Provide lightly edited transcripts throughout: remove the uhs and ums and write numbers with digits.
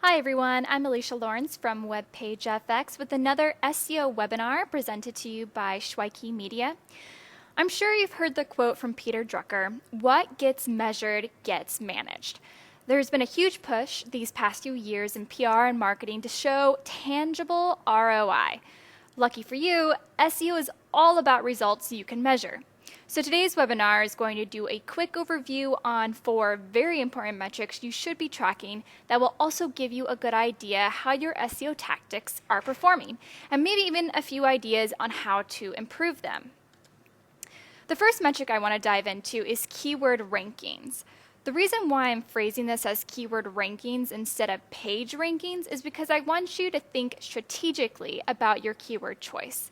Hi everyone, I'm Alicia Lawrence from WebPageFX with another SEO webinar presented to you by Schweike Media. I'm sure you've heard the quote from Peter Drucker, "What gets measured gets managed." There's been a huge push these past few years in PR and marketing to show tangible ROI. Lucky for you, SEO is all about results you can measure. So today's webinar is going to do a quick overview on 4 very important metrics you should be tracking that will also give you a good idea how your SEO tactics are performing, and maybe even a few ideas on how to improve them. The first metric I want to dive into is keyword rankings. The reason why I'm phrasing this as keyword rankings instead of page rankings is because I want you to think strategically about your keyword choice.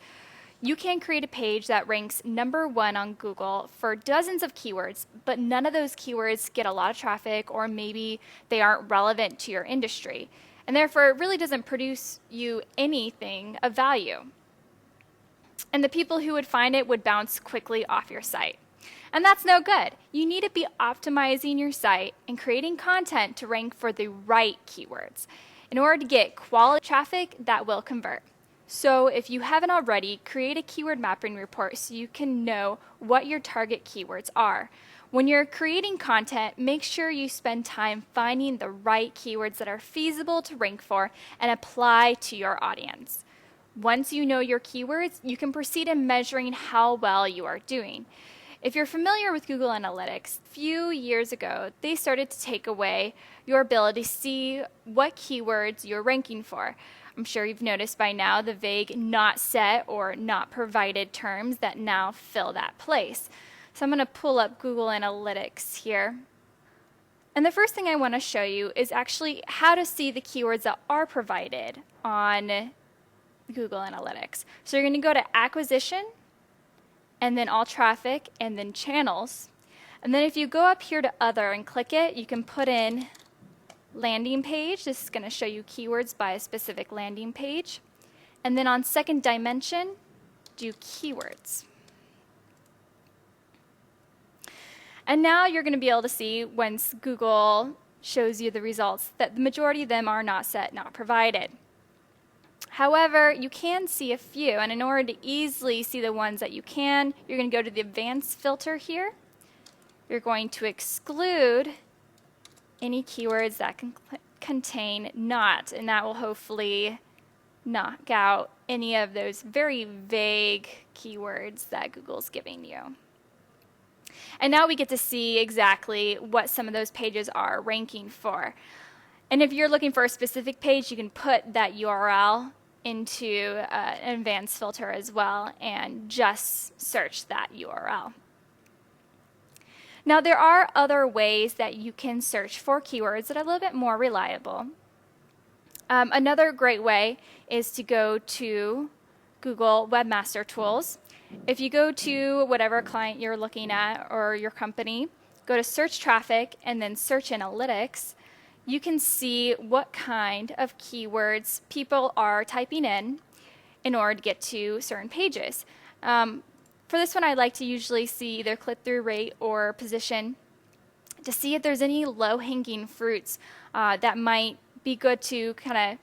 You can create a page that ranks number 1 on Google for dozens of keywords, but none of those keywords get a lot of traffic, or maybe they aren't relevant to your industry. And therefore, it really doesn't produce you anything of value. And the people who would find it would bounce quickly off your site. And that's no good. You need to be optimizing your site and creating content to rank for the right keywords in order to get quality traffic that will convert. So if you haven't already, create a keyword mapping report so you can know what your target keywords are. When you're creating content, make sure you spend time finding the right keywords that are feasible to rank for and apply to your audience. Once you know your keywords, you can proceed in measuring how well you are doing. If you're familiar with Google Analytics, a few years ago, they started to take away your ability to see what keywords you're ranking for. I'm sure you've noticed by now the vague not set or not provided terms that now fill that place. So I'm going to pull up Google Analytics here. And the first thing I want to show you is actually how to see the keywords that are provided on Google Analytics. So you're going to go to Acquisition, and then All Traffic, and then Channels. And then if you go up here to Other and click it, you can put in landing page. This is going to show you keywords by a specific landing page. And then on second dimension, do keywords. And now you're going to be able to see, once Google shows you the results, that the majority of them are not set, not provided. However, you can see a few, and in order to easily see the ones that you can, you're going to go to the advanced filter here. You're going to exclude any keywords that can contain not, and that will hopefully knock out any of those very vague keywords that Google's giving you. And now we get to see exactly what some of those pages are ranking for. And if you're looking for a specific page, you can put that URL into an advanced filter as well and just search that URL. Now, there are other ways that you can search for keywords that are a little bit more reliable. Another great way is to go to Google Webmaster Tools. If you go to whatever client you're looking at or your company, go to Search Traffic and then Search Analytics, you can see what kind of keywords people are typing in order to get to certain pages. For this one, I like to usually see either click-through rate or position to see if there's any low-hanging fruits that might be good to kind of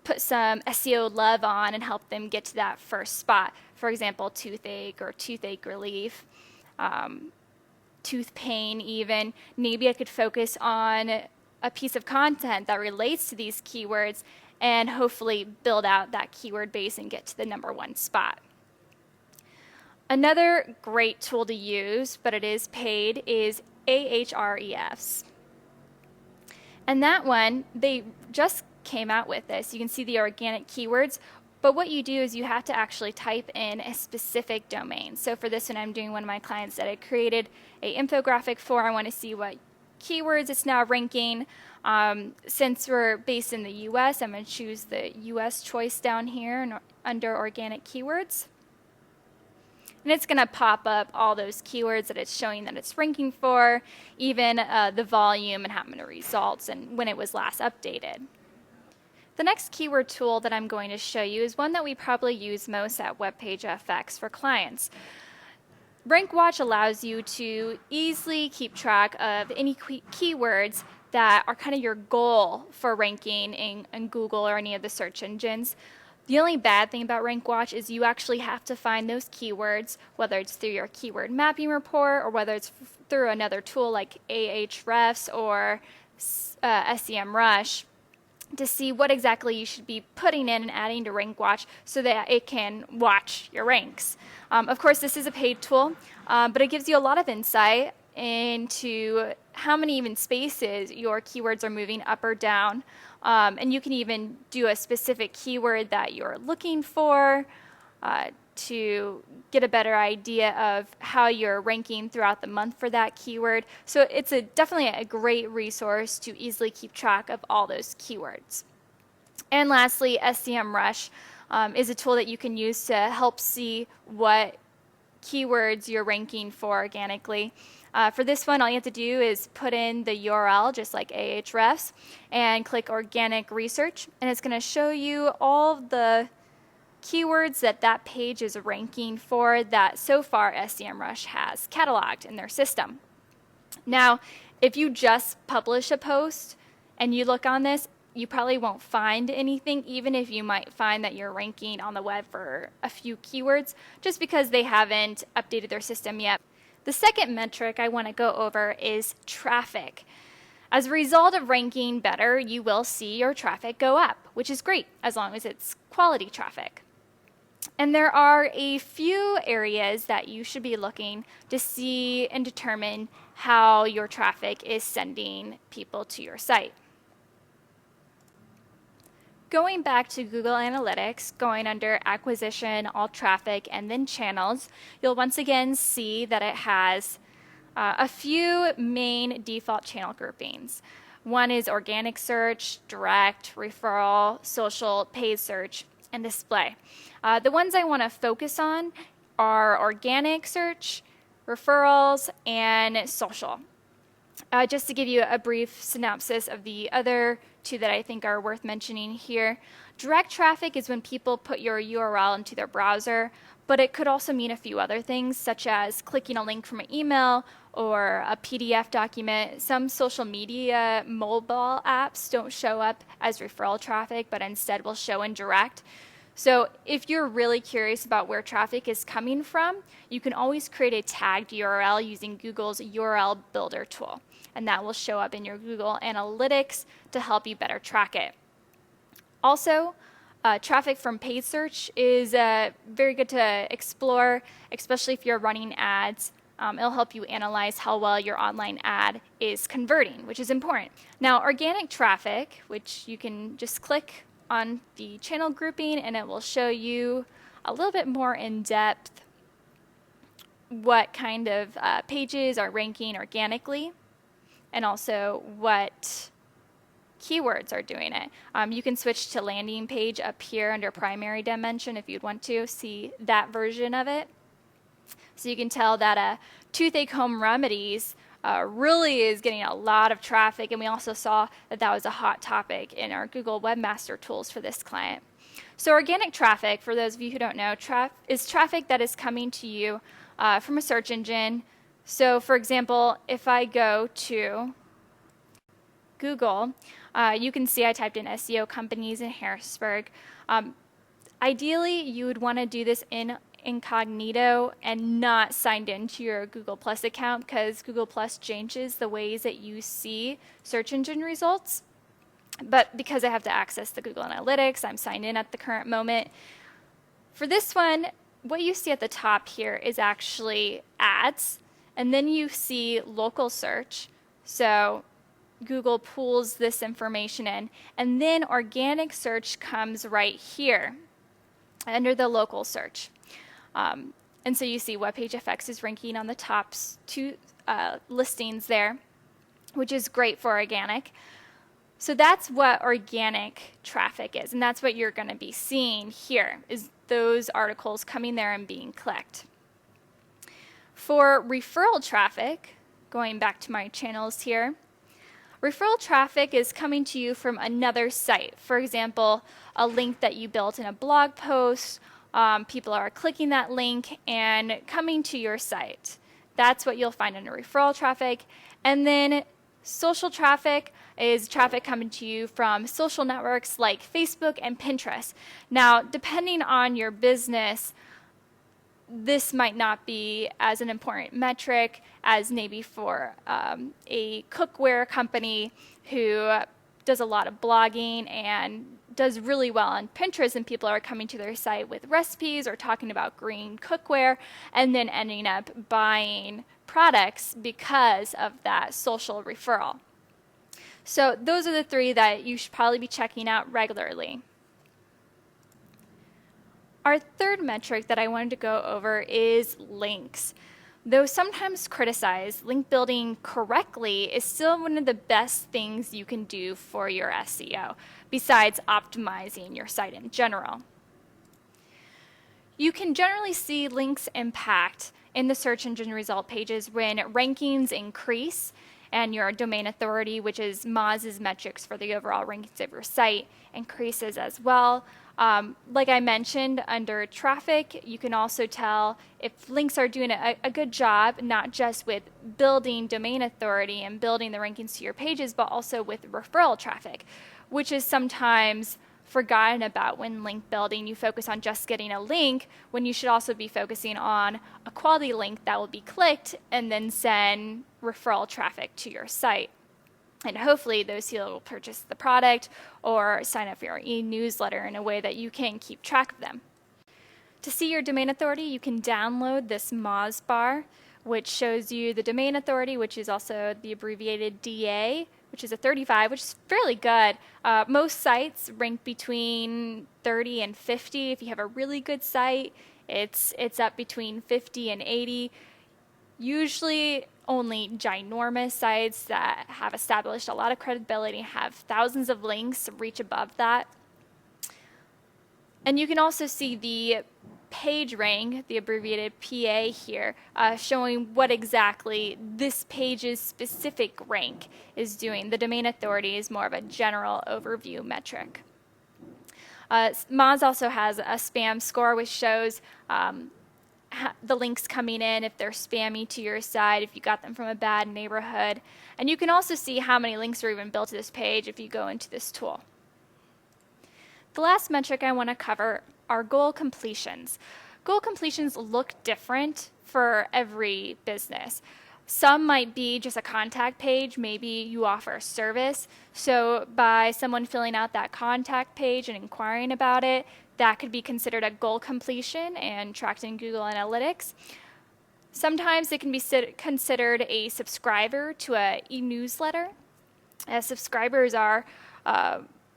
put some SEO love on and help them get to that first spot. For example, toothache or toothache relief, tooth pain even. Maybe I could focus on a piece of content that relates to these keywords and hopefully build out that keyword base and get to the number 1 spot. Another great tool to use, but it is paid, is Ahrefs. And that one, they just came out with this. You can see the organic keywords, but what you do is you have to actually type in a specific domain. So for this one, I'm doing one of my clients that I created an infographic for. I want to see what keywords it's now ranking. Since we're based in the US, I'm going to choose the US choice down here under organic keywords. And it's going to pop up all those keywords that it's showing that it's ranking for, even the volume and how many results and when it was last updated. The next keyword tool that I'm going to show you is one that we probably use most at WebPageFX for clients. RankWatch allows you to easily keep track of any keywords that are kind of your goal for ranking in Google or any of the search engines. The only bad thing about RankWatch is you actually have to find those keywords, whether it's through your keyword mapping report or whether it's through another tool like Ahrefs or SEMrush, to see what exactly you should be putting in and adding to RankWatch so that it can watch your ranks. Of course, this is a paid tool, but it gives you a lot of insight into how many even spaces your keywords are moving up or down. And you can even do a specific keyword that you're looking for to get a better idea of how you're ranking throughout the month for that keyword. So it's definitely a great resource to easily keep track of all those keywords. And lastly, SEMrush is a tool that you can use to help see what keywords you're ranking for organically. For this one, all you have to do is put in the URL, just like Ahrefs, and click Organic Research, and it's going to show you all the keywords that page is ranking for that so far SEMrush has cataloged in their system. Now, if you just publish a post and you look on this, you probably won't find anything, even if you might find that you're ranking on the web for a few keywords, just because they haven't updated their system yet. The second metric I want to go over is traffic. As a result of ranking better, you will see your traffic go up, which is great as long as it's quality traffic. And there are a few areas that you should be looking to see and determine how your traffic is sending people to your site. Going back to Google Analytics, going under Acquisition, All Traffic, and then Channels, you'll once again see that it has a few main default channel groupings. One is organic search, direct, referral, social, paid search, and display. The ones I want to focus on are organic search, referrals, and social. Just to give you a brief synopsis of the other two that I think are worth mentioning here. Direct traffic is when people put your URL into their browser, but it could also mean a few other things, such as clicking a link from an email or a PDF document. Some social media mobile apps don't show up as referral traffic, but instead will show in direct. So if you're really curious about where traffic is coming from, you can always create a tagged URL using Google's URL Builder tool, and that will show up in your Google Analytics to help you better track it. Also, traffic from paid search is very good to explore, especially if you're running ads. It'll help you analyze how well your online ad is converting, which is important. Now, organic traffic, which you can just click on the channel grouping and it will show you a little bit more in depth what kind of pages are ranking organically and also what keywords are doing it. You can switch to landing page up here under primary dimension if you'd want to see that version of it. So you can tell that toothache home remedies really is getting a lot of traffic, and we also saw that was a hot topic in our Google Webmaster Tools for this client. So organic traffic, for those of you who don't know, is traffic that is coming to you from a search engine. So for example, if I go to Google, you can see I typed in SEO companies in Harrisburg. Ideally, you would want to do this in incognito and not signed into your Google Plus account, because Google Plus changes the ways that you see search engine results. But because I have to access the Google Analytics, I'm signed in at the current moment. For this one, what you see at the top here is actually ads, and then you see local search. So Google pulls this information in, and then organic search comes right here under the local search. And so you see WebPageFX is ranking on the top two listings there, which is great for organic. So that's what organic traffic is, and that's what you're going to be seeing here, is those articles coming there and being clicked. For referral traffic, going back to my channels here, referral traffic is coming to you from another site. For example, a link that you built in a blog post. People are clicking that link and coming to your site. That's what you'll find under referral traffic. And then Social traffic is traffic coming to you from social networks like Facebook and Pinterest. Now, depending on your business, this might not be as an important metric as maybe for a cookware company who does a lot of blogging and does really well on Pinterest, and people are coming to their site with recipes or talking about green cookware and then ending up buying products because of that social referral. So those are the three that you should probably be checking out regularly. Our third metric that I wanted to go over is links. Though sometimes criticized, link building correctly is still one of the best things you can do for your SEO, besides optimizing your site in general. You can generally see links impact in the search engine result pages when rankings increase and your domain authority, which is Moz's metrics for the overall rankings of your site, increases as well. Like I mentioned, under traffic, you can also tell if links are doing a good job, not just with building domain authority and building the rankings to your pages, but also with referral traffic, which is sometimes forgotten about when link building. You focus on just getting a link when you should also be focusing on a quality link that will be clicked and then send referral traffic to your site. And hopefully those people will purchase the product or sign up for your e-newsletter in a way that you can keep track of them. To see your domain authority, you can download this Moz bar, which shows you the domain authority, which is also the abbreviated DA, which is a 35, which is fairly good. Most sites rank between 30 and 50. If you have a really good site, it's up between 50 and 80. Usually only ginormous sites that have established a lot of credibility, have thousands of links, reach above that. And you can also see the page rank, the abbreviated PA here, showing what exactly this page's specific rank is doing. The domain authority is more of a general overview metric. Moz also has a spam score, which shows the links coming in, if they're spammy to your site, if you got them from a bad neighborhood. And you can also see how many links are even built to this page if you go into this tool. The last metric I want to cover are goal completions. Goal completions look different for every business. Some might be just a contact page. Maybe you offer a service. So by someone filling out that contact page and inquiring about it, that could be considered a goal completion and tracked in Google Analytics. Sometimes it can be considered a subscriber to an e-newsletter. Subscribers are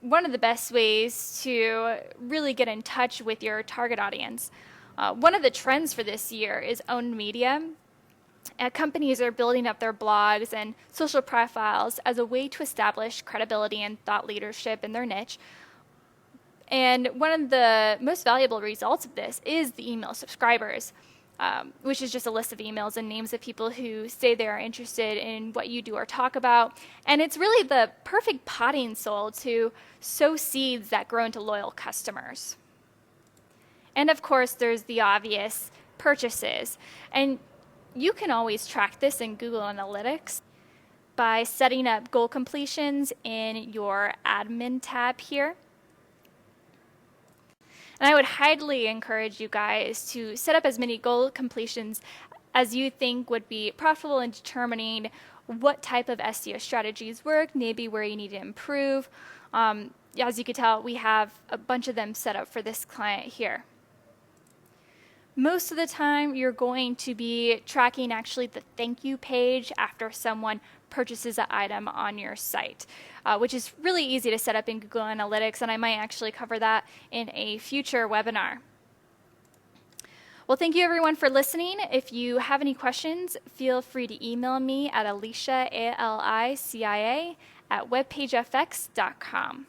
one of the best ways to really get in touch with your target audience. One of the trends for this year is owned media. Companies are building up their blogs and social profiles as a way to establish credibility and thought leadership in their niche. And one of the most valuable results of this is the email subscribers, which is just a list of emails and names of people who say they are interested in what you do or talk about. And it's really the perfect potting soil to sow seeds that grow into loyal customers. And of course, there's the obvious purchases. And you can always track this in Google Analytics by setting up goal completions in your admin tab here. And I would highly encourage you guys to set up as many goal completions as you think would be profitable in determining what type of SEO strategies work, maybe where you need to improve. As you can tell, we have a bunch of them set up for this client here. Most of the time, you're going to be tracking actually the thank you page after someone purchases an item on your site, which is really easy to set up in Google Analytics, and I might actually cover that in a future webinar. Well, thank you everyone for listening. If you have any questions, feel free to email me at Alicia, ALICIA, @webpagefx.com.